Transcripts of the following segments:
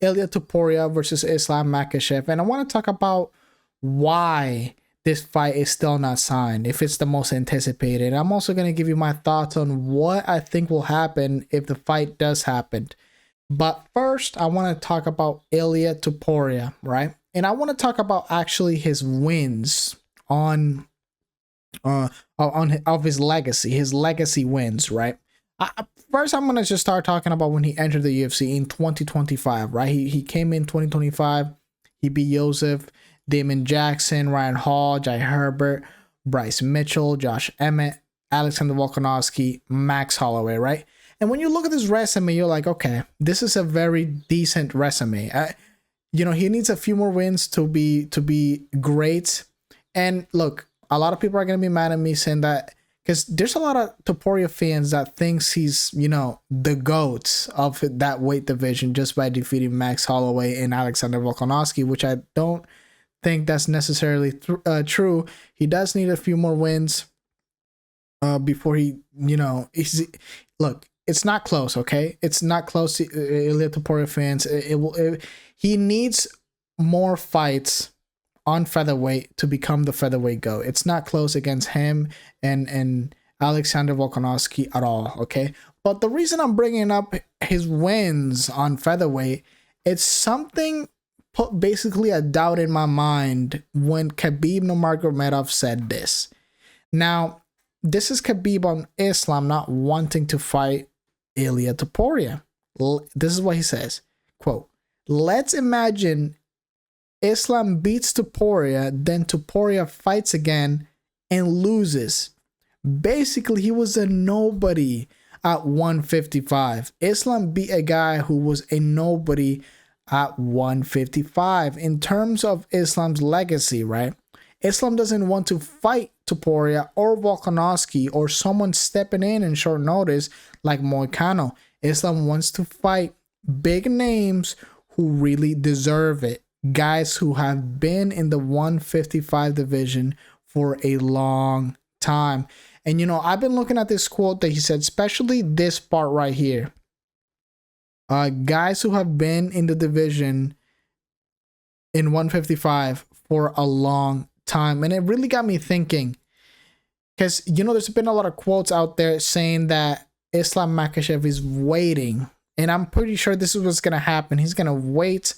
Ilia Topuria versus Islam Makhachev, and I want to talk about why this fight is still not signed, if it's the most anticipated. I'm also going to give you my thoughts on what I think will happen if the fight does happen. But first, I want to talk about Ilia Topuria, right? And I want to talk about actually his wins on his legacy wins, right? First, I'm gonna just start talking about when he entered the UFC in 2025, right? He came in 2025. He beat Joseph, Damon Jackson, Ryan Hall, Jai Herbert, Bryce Mitchell, Josh Emmett, Alexander Volkanovski, Max Holloway, right? And when you look at this resume, you're like, okay, this is a very decent resume. He needs a few more wins to be great. And look, a lot of people are gonna be mad at me saying that, because there's a lot of Topuria fans that thinks he's, the GOAT of that weight division just by defeating Max Holloway and Alexander Volkanovski, which I don't think that's necessarily true. He does need a few more wins before he, look, it's not close, okay? It's not close to Ilia Topuria fans. He needs more fights on featherweight to become the featherweight GOAT. It's not close against him and Alexander Volkanovski at all, okay? But the reason I'm bringing up his wins on featherweight, it's something put basically a doubt in my mind when Khabib Nurmagomedov said this. Now, this is Khabib on Islam not wanting to fight Ilia Topuria. This is what he says, quote, "Let's imagine Islam beats Topuria, then Topuria fights again and loses. Basically, he was a nobody at 155. Islam beat a guy who was a nobody at 155. In terms of Islam's legacy, right? Islam doesn't want to fight Topuria or Volkanovski or someone stepping in short notice like Moicano. Islam wants to fight big names who really deserve it. Guys who have been in the 155 division for a long time." And I've been looking at this quote that he said, especially this part right here. Guys who have been in the division in 155 for a long time. And it really got me thinking, because there's been a lot of quotes out there saying that Islam Makhachev is waiting, and I'm pretty sure this is what's gonna happen. He's gonna wait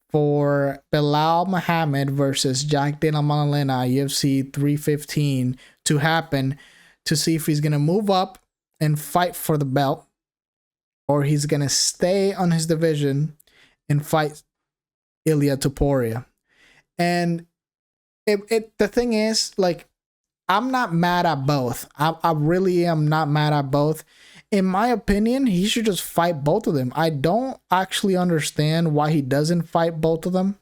for Belal Muhammad versus Jack Della Maddalena UFC 315 to happen, to see if he's going to move up and fight for the belt, or he's going to stay on his division and fight Ilia Topuria. And the thing is, like, I'm not mad at both. I really am not mad at both. In my opinion, he should just fight both of them. I don't actually understand why he doesn't fight both of them.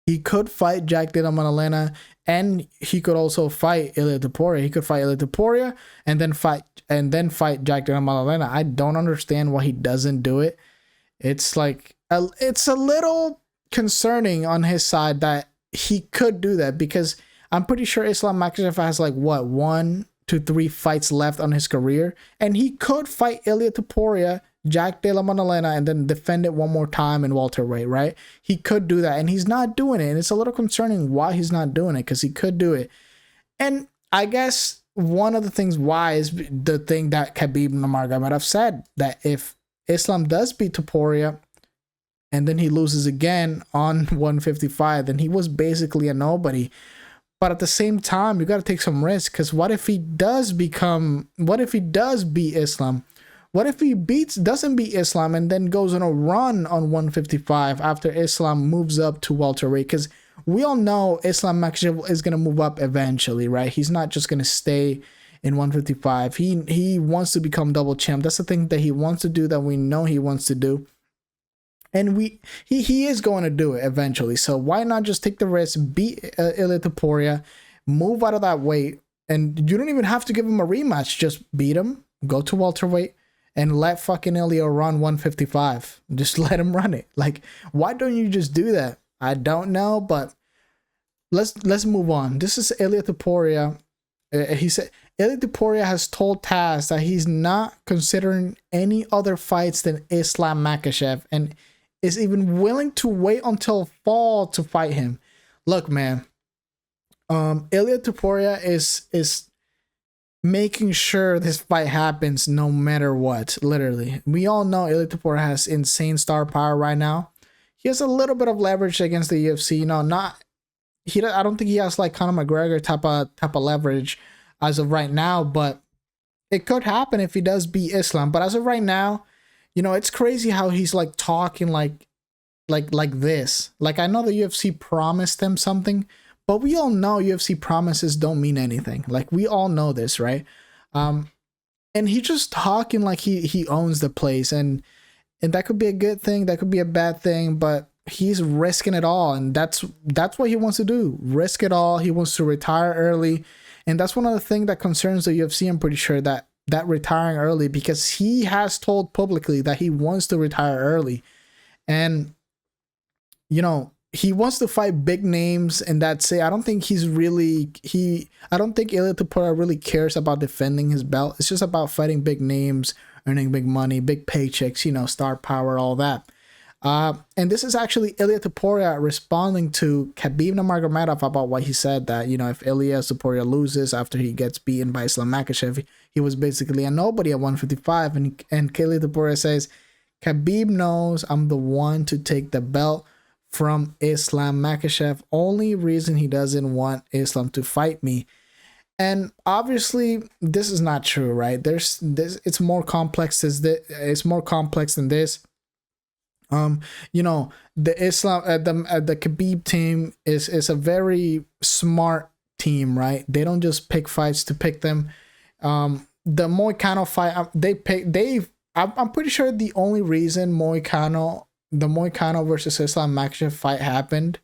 He could fight Jack Della Maddalena, and he could also fight Ilia Topuria. He could fight Ilia Topuria and then fight Jack Della Maddalena. I don't understand why he doesn't do it. It's like it's a little concerning on his side that he could do that, because I'm pretty sure Islam Makhachev has like 1 to 3 fights left on his career, and he could fight Ilia Topuria, Jack Della Maddalena, and then defend it one more time in welterweight, right? He could do that, and he's not doing it, and it's a little concerning why he's not doing it, because he could do it. And I guess one of the things why is the thing that Khabib Nurmagomedov said, that if Islam does beat Topuria and then he loses again on 155, then he was basically a nobody. But at the same time, you got to take some risk, because what if he does beat Islam? What if he doesn't beat Islam and then goes on a run on 155 after Islam moves up to welterweight? Because we all know Islam Makhachev is going to move up eventually, right? He's not just going to stay in 155. He wants to become double champ. That's the thing that he wants to do, that we know he wants to do. And he is going to do it eventually. So why not just take the risk, beat Ilia Topuria, move out of that weight, and you don't even have to give him a rematch. Just beat him, go to welterweight, and let fucking Ilia run 155. Just let him run it. Like, why don't you just do that? I don't know, but let's move on. This is Ilia Topuria. He said Ilia Topuria has told Taz that he's not considering any other fights than Islam Makhachev, and is even willing to wait until fall to fight him. Look, man, Ilia Topuria is making sure this fight happens no matter what. Literally, we all know Ilia Topuria has insane star power right now. He has a little bit of leverage against the UFC. You know, not he. I don't think he has like Conor McGregor type of leverage as of right now, but it could happen if he does beat Islam. But as of right now, you know, it's crazy how he's like talking like this. Like, I know the UFC promised him something, but we all know UFC promises don't mean anything. Like, we all know this, right? And he just talking like he owns the place, and that could be a good thing, that could be a bad thing, but he's risking it all, and that's what he wants to do. Risk it all. He wants to retire early. And that's one of the things that concerns the UFC, I'm pretty sure, that retiring early, because he has told publicly that he wants to retire early. And, you know, he wants to fight big names, and that's it. I don't think I don't think Ilia Topuria really cares about defending his belt. It's just about fighting big names, earning big money, big paychecks, you know, star power, all that. And this is actually Ilia Topuria responding to Khabib Nurmagomedov about what he said, that, you know, if Ilia Topuria loses after he gets beaten by Islam Makhachev, he was basically a nobody at 155. And Ilia Topuria says, Khabib knows I'm the one to take the belt from Islam Makhachev. Only reason he doesn't want Islam to fight me. And obviously, this is not true, right? There's this. It's more complex as this. It's more complex than this. You know, the Khabib team is a very smart team, right? They don't just pick fights to pick them. The Moicano fight, I'm pretty sure the only reason the Moicano versus Islam Makhachev fight happened,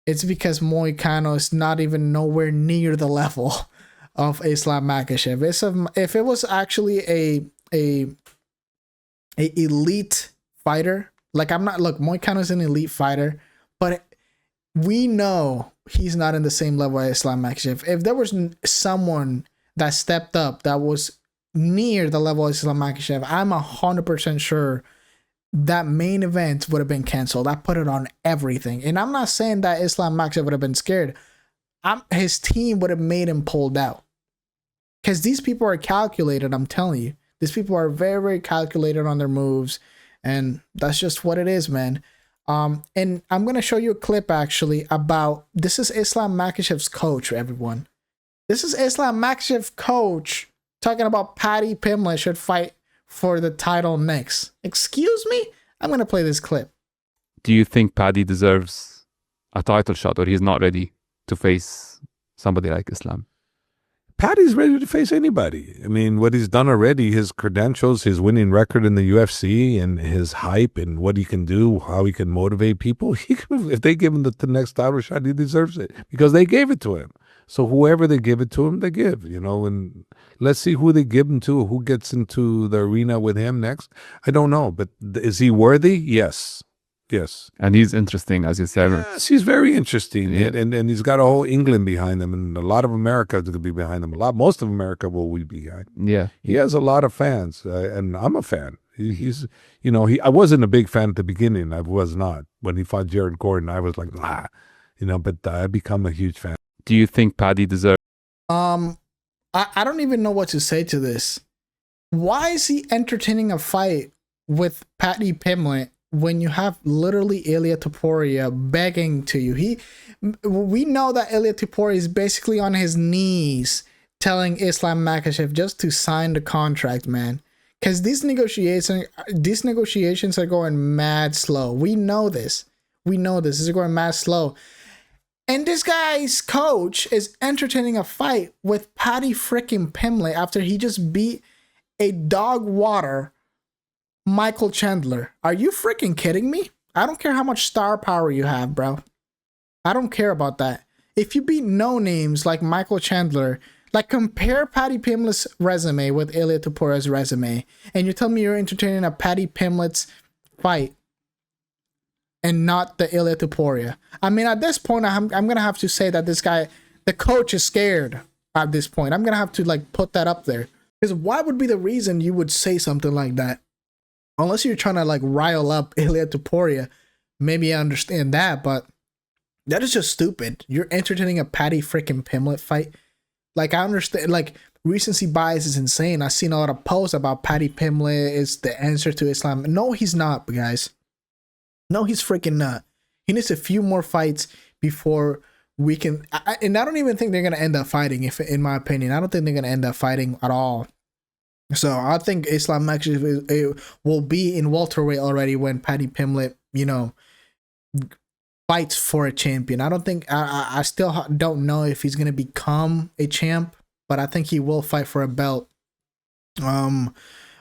it's because Moicano is not even nowhere near the level of Islam Makhachev. If it was actually a elite fighter, like, Moicano is an elite fighter, but we know he's not in the same level as Islam Makhachev. If there was someone that stepped up that was near the level of Islam Makhachev, I'm 100% sure that main event would have been canceled. I put it on everything. And I'm not saying that Islam Makhachev would have been scared. His team would have made him pulled out. Because these people are calculated, I'm telling you. These people are very, very calculated on their moves. And that's just what it is, man. And I'm going to show you a clip, actually, about... This is Islam Makhachev's coach, everyone. This is Islam Makhachev's coach talking about Paddy Pimblett should fight for the title next. Excuse me? I'm going to play this clip. Do you think Paddy deserves a title shot, or he's not ready to face somebody like Islam? Paddy's ready to face anybody. I mean, what he's done already, his credentials, his winning record in the UFC, and his hype, and what he can do, how he can motivate people. If they give him the next title shot, he deserves it, because they gave it to him. So whoever they give it to him, they give, you know, and let's see who they give him to, who gets into the arena with him next. I don't know, but is he worthy? Yes. Yes. And he's interesting, as you said. Yes, he's very interesting. Yeah. And he's got a whole England behind him, and a lot of America is going to be behind him. Most of America will be behind. Yeah. He has a lot of fans, and I'm a fan. He's, you know, I wasn't a big fan at the beginning. I was not. When he fought Jared Gordon, I was like, nah, you know, but I become a huge fan. Do you think Paddy deserves... I don't even know what to say to this. Why is he entertaining a fight with Paddy Pimblett when you have literally Ilia Topuria begging to you? We know that Ilia Topuria is basically on his knees telling Islam Makhachev just to sign the contract, man. Because these negotiations are going mad slow. We know this. This is going mad slow. And this guy's coach is entertaining a fight with Paddy freaking Pimblett after he just beat a dog water Michael Chandler. Are you freaking kidding me? I don't care how much star power you have, bro. I don't care about that. If you beat no names like Michael Chandler, like, compare Paddy Pimblett's resume with Ilia Topuria's resume, and you tell me you're entertaining a Paddy Pimblett's fight and not the Ilia Topuria. I mean, at this point, I'm gonna have to say that this guy, the coach, is scared at this point. I'm gonna have to, like, put that up there. Because why would be the reason you would say something like that? Unless you're trying to like rile up Ilia Topuria, maybe I understand that, but that is just stupid. You're entertaining a Paddy freaking Pimblett fight. Like, I understand, like, recency bias is insane. I've seen a lot of posts about Paddy Pimblett is the answer to Islam. No, he's not, guys. No, he's freaking not. He needs a few more fights before we can. And I don't even think they're going to end up fighting, if, in my opinion. I don't think they're going to end up fighting at all. So I think Islam Makhachev will be in welterweight already when Paddy Pimblett, you know, fights for a champion. I don't think, I still don't know if he's going to become a champ, but I think he will fight for a belt at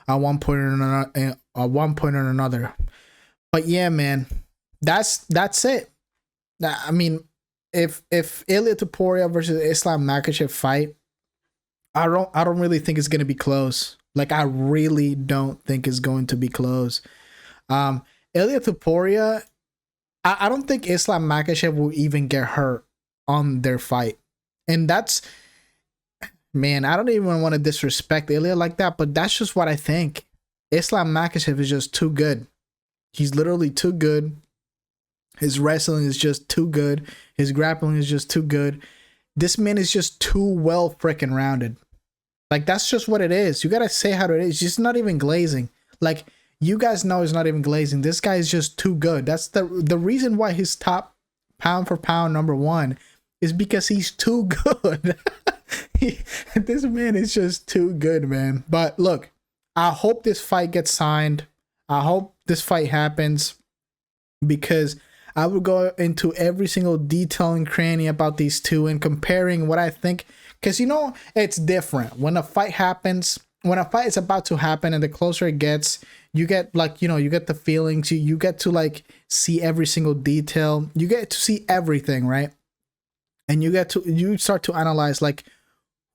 one point or another. But yeah, man, that's it. I mean, if Ilia Topuria versus Islam Makhachev fight, I don't really think it's going to be close. Like, I really don't think it's going to be close. Ilia Topuria, I don't think Islam Makhachev will even get hurt on their fight. And that's, man, I don't even want to disrespect Ilia like that, but that's just what I think. Islam Makhachev is just too good. He's literally too good. His wrestling is just too good. His grappling is just too good. This man is just too well freaking rounded. Like, that's just what it is. You gotta say how it is. It's not even glazing. Like, you guys know it's not even glazing. This guy is just too good. That's the reason why he's top pound for pound #1 is because he's too good. This man is just too good, man. But look, I hope this fight gets signed. I hope this fight happens, because I would go into every single detail and cranny about these two and comparing what I think. Because, you know, it's different. When a fight happens, when a fight is about to happen, and the closer it gets, you get, like, you know, you get the feelings. You get to, like, see every single detail. You get to see everything, right? And you start to analyze, like,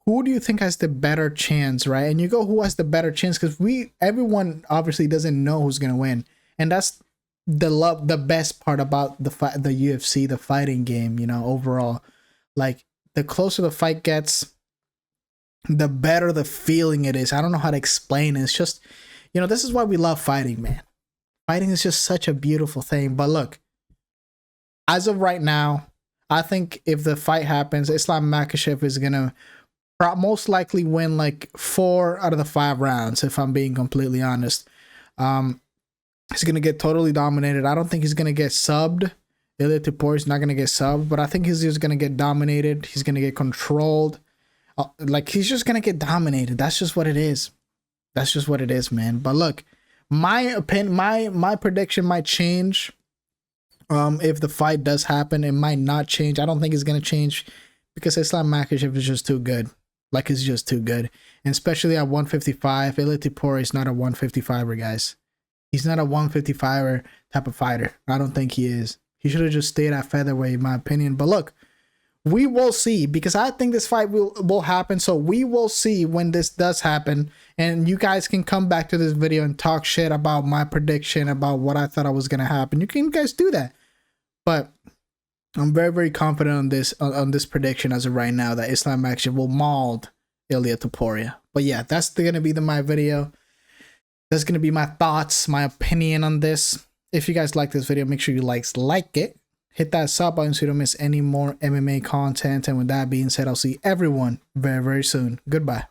who do you think has the better chance, right? And you go, who has the better chance? Because everyone obviously doesn't know who's going to win. And that's the best part about the UFC, the fighting game, you know, overall. Like, the closer the fight gets, the better the feeling it is. I don't know how to explain it. It's just, you know, this is why we love fighting, man. Fighting is just such a beautiful thing. But look, as of right now, I think if the fight happens, Islam Makhachev is going to most likely win like 4 out of the 5 rounds, if I'm being completely honest. He's going to get totally dominated. I don't think he's going to get subbed. Ilia Topuria is not going to get subbed, but I think he's just going to get dominated. He's going to get controlled. Like, he's just going to get dominated. That's just what it is. That's just what it is, man. But look, my opinion, my prediction might change. If the fight does happen, it might not change. I don't think it's going to change, because Islam Makhachev is just too good. Like, he's just too good. And especially at 155, Ilia Topuria is not a 155er, guys. He's not a 155er type of fighter. I don't think he is. He should have just stayed at featherweight, in my opinion. But look, we will see, because I think this fight will happen. So we will see when this does happen. And you guys can come back to this video and talk shit about my prediction, about what I thought was going to happen. You guys do that. But I'm very, very confident on this prediction as of right now, that Islam Makhachev will maul Ilia Topuria. But yeah, that's going to be my video. That's going to be my thoughts, my opinion on this. If you guys like this video, make sure you like it. Hit that sub button so you don't miss any more MMA content. And with that being said, I'll see everyone very, very soon. Goodbye.